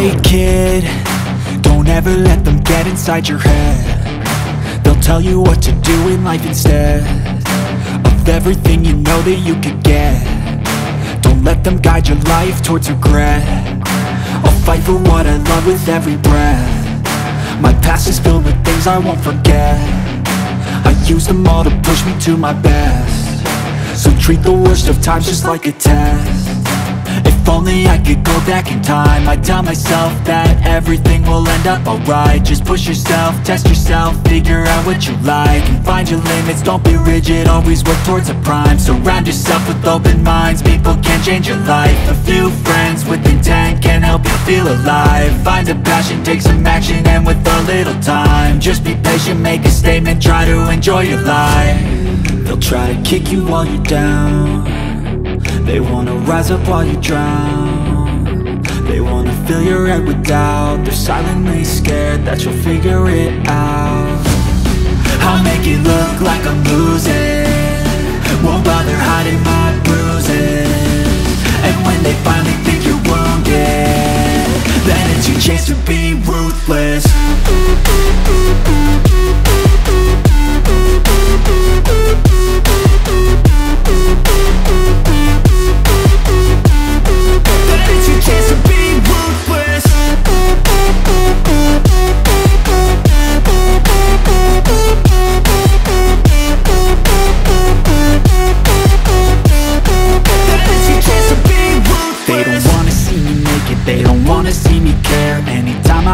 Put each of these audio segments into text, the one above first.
Hey kid, don't ever let them get inside your head. They'll tell you what to do in life instead of everything you know that you could get. Don't let them guide your life towards regret. I'll fight for what I love with every breath. My past is filled with things I won't forget. I use them all to push me to my best. So treat the worst of times just like a test. If only I could go back in time, I'd tell myself that everything will end up alright. Just push yourself, test yourself, figure out what you like, and find your limits, don't be rigid, always work towards a prime. Surround yourself with open minds, people can change your life. A few friends with intent can help you feel alive. Find a passion, take some action, and with a little time, just be patient, make a statement, try to enjoy your life. They'll try to kick you while you're down. They wanna rise up while you drown. They wanna fill your head with doubt. They're silently scared that you'll figure it out. I'll make it look like I'm losing, won't bother hiding my bruises. And when they finally think you're wounded, then it's your chance to be ruthless.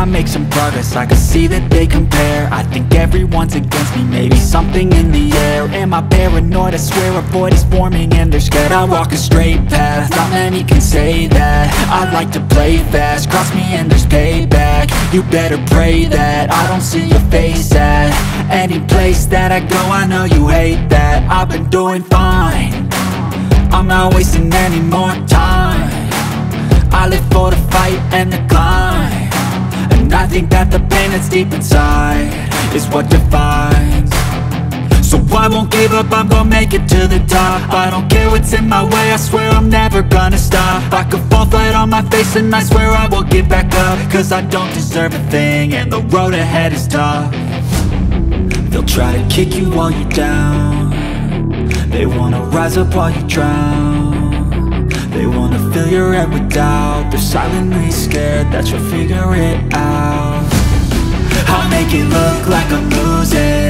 Make some progress, I can see that they compare. I think everyone's against me, maybe something in the air. Am I paranoid? I swear a void is forming and they're scared. I walk a straight path, not many can say that. I like to play fast, cross me and there's payback. You better pray that I don't see your face at any place that I go. I know you hate that. I've been doing fine, I'm not wasting any more time. I live for the fight and the climb, and I think that the pain that's deep inside is what defines. So I won't give up, I'm gonna make it to the top. I don't care what's in my way, I swear I'm never gonna stop. I could fall flat on my face and I swear I will get back up, cause I don't deserve a thing and the road ahead is tough. They'll try to kick you while you're down. They wanna rise up while you drown. They wanna fill your head with doubt. They're silently scared that you'll figure it out. I'll make it look like I'm losing,